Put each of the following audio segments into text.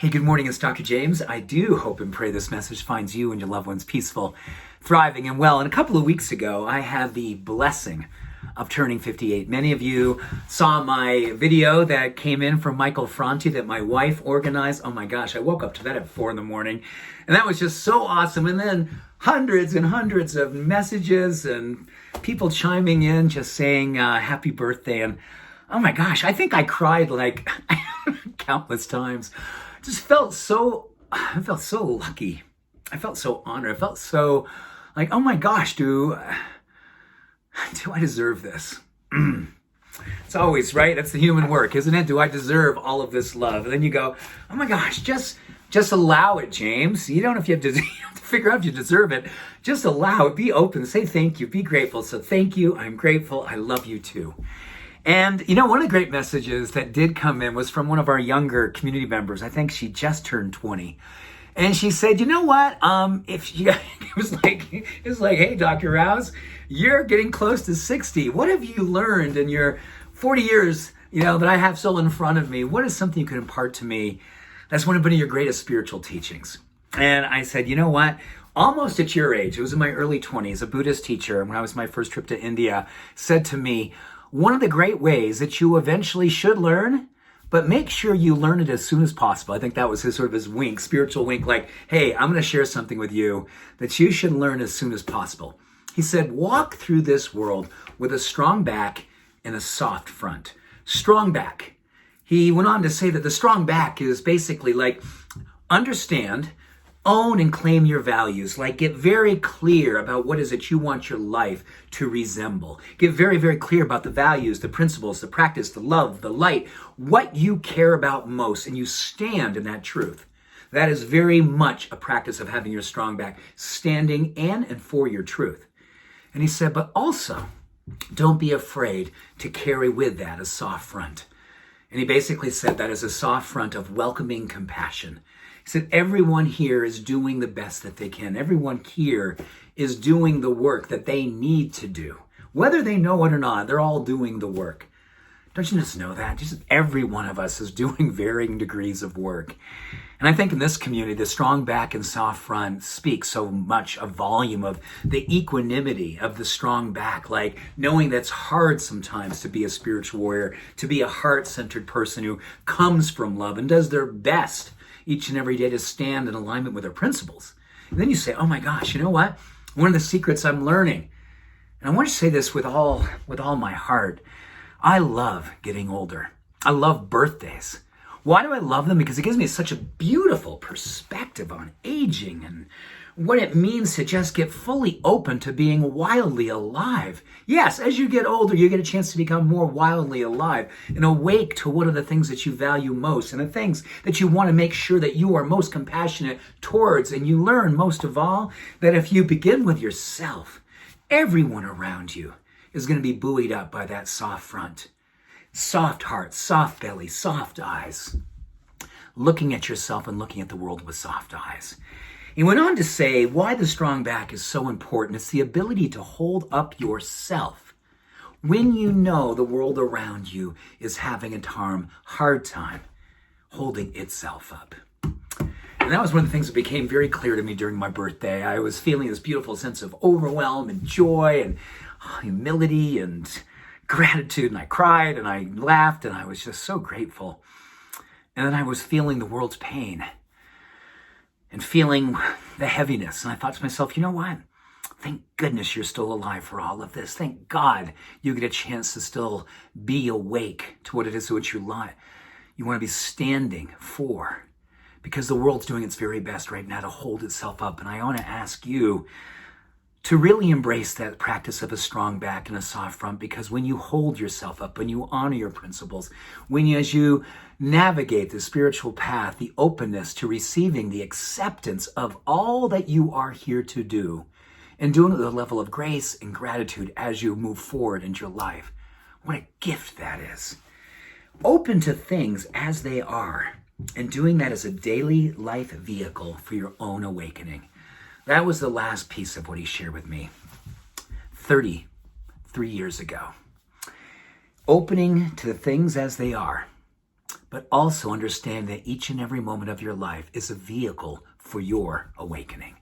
Hey, good morning. It's Dr. James. I do hope and pray this message finds you and your loved ones peaceful, thriving, and well. And a couple of weeks ago, I had the blessing of turning 58. Many of you saw my video that came in from Michael Franti that my wife organized. Oh my gosh, I woke up to that at 4 in the morning. And that was just so awesome. And then hundreds and hundreds of messages and people chiming in, just saying happy birthday. And oh my gosh, I think I cried like countless times. I felt so lucky. I felt so honored. I felt so like, oh my gosh, do I deserve this? It's always, right? That's the human work, isn't it? Do I deserve all of this love? And then you go, oh my gosh, just allow it, James. You don't know if you have to figure out if you deserve it. Just allow it. Be open. Say thank you. Be grateful. So thank you. I'm grateful. I love you too. And, you know, one of the great messages that did come in was from one of our younger community members. I think she just turned 20. And she said, you know what? If you, it was like, hey, Dr. Rouse, you're getting close to 60. What have you learned in your 40 years, that I have still in front of me? What is something you could impart to me that's one of your greatest spiritual teachings? And I said, you know what? Almost at your age, it was in my early 20s, a Buddhist teacher, when I was my first trip to India, said to me, one of the great ways that you eventually should learn, but make sure you learn it as soon as possible. I think that was his wink, spiritual wink, like, hey, I'm going to share something with you that you should learn as soon as possible. He said, walk through this world with a strong back and a soft front. Strong back. He went on to say that the strong back is basically like, understand, own and claim your values. Like, get very clear about what is it you want your life to resemble. Get very, very clear about the values, the principles, the practice, the love, the light, what you care about most, and you stand in that truth. That is very much a practice of having your strong back, standing in and for your truth. And he said, but also, don't be afraid to carry with that a soft front. And he basically said that is a soft front of welcoming compassion. He said, everyone here is doing the best that they can. Everyone here is doing the work that they need to do. Whether they know it or not, they're all doing the work. Don't you just know that? Just every one of us is doing varying degrees of work. And I think in this community, the strong back and soft front speaks so much a volume of the equanimity of the strong back, like knowing that's hard sometimes to be a spiritual warrior, to be a heart-centered person who comes from love and does their best each and every day to stand in alignment with their principles. And then you say, oh my gosh, you know what? One of the secrets I'm learning, and I want to say this with all my heart, I love getting older. I love birthdays. Why do I love them? Because it gives me such a beautiful perspective on aging and what it means to just get fully open to being wildly alive. Yes, as you get older, you get a chance to become more wildly alive and awake to what are the things that you value most and the things that you want to make sure that you are most compassionate towards. And you learn most of all that if you begin with yourself, everyone around you is going to be buoyed up by that soft front. Soft heart, soft belly, soft eyes. Looking at yourself and looking at the world with soft eyes. He went on to say why the strong back is so important. It's the ability to hold up yourself when you know the world around you is having a hard time holding itself up. And that was one of the things that became very clear to me during my birthday. I was feeling this beautiful sense of overwhelm and joy and humility and gratitude. And I cried and I laughed and I was just so grateful. And then I was feeling the world's pain and feeling the heaviness. And I thought to myself, you know what? Thank goodness you're still alive for all of this. Thank God you get a chance to still be awake to what it is which you want to be standing for. Because the world's doing its very best right now to hold itself up. And I want to ask you to really embrace that practice of a strong back and a soft front, because when you hold yourself up, when you honor your principles, as you navigate the spiritual path, the openness to receiving the acceptance of all that you are here to do, and doing it with a level of grace and gratitude as you move forward in your life, what a gift that is. Open to things as they are, and doing that as a daily life vehicle for your own awakening. That was the last piece of what he shared with me 33 years ago. Opening to the things as they are but also understand that each and every moment of your life is a vehicle for your awakening.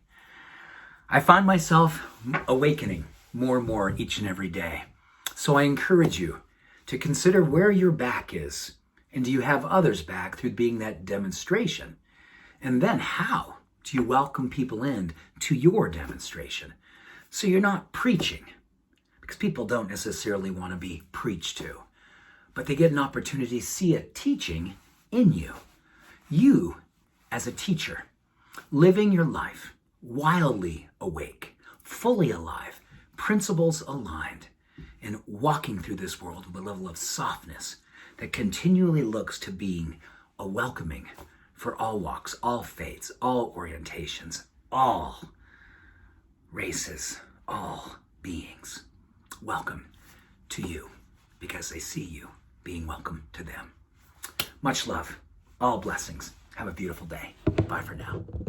I find myself awakening more and more each and every day. So I encourage you to consider where your back is, and do you have others back through being that demonstration? And then how do you welcome people in to your demonstration? So you're not preaching, because people don't necessarily want to be preached to, but they get an opportunity to see a teaching in you. You, as a teacher, living your life wildly awake, fully alive, principles aligned, and walking through this world with a level of softness that continually looks to being a welcoming for all walks, all faiths, all orientations, all races, all beings. Welcome to you, because they see you being welcome to them. Much love, all blessings. Have a beautiful day. Bye for now.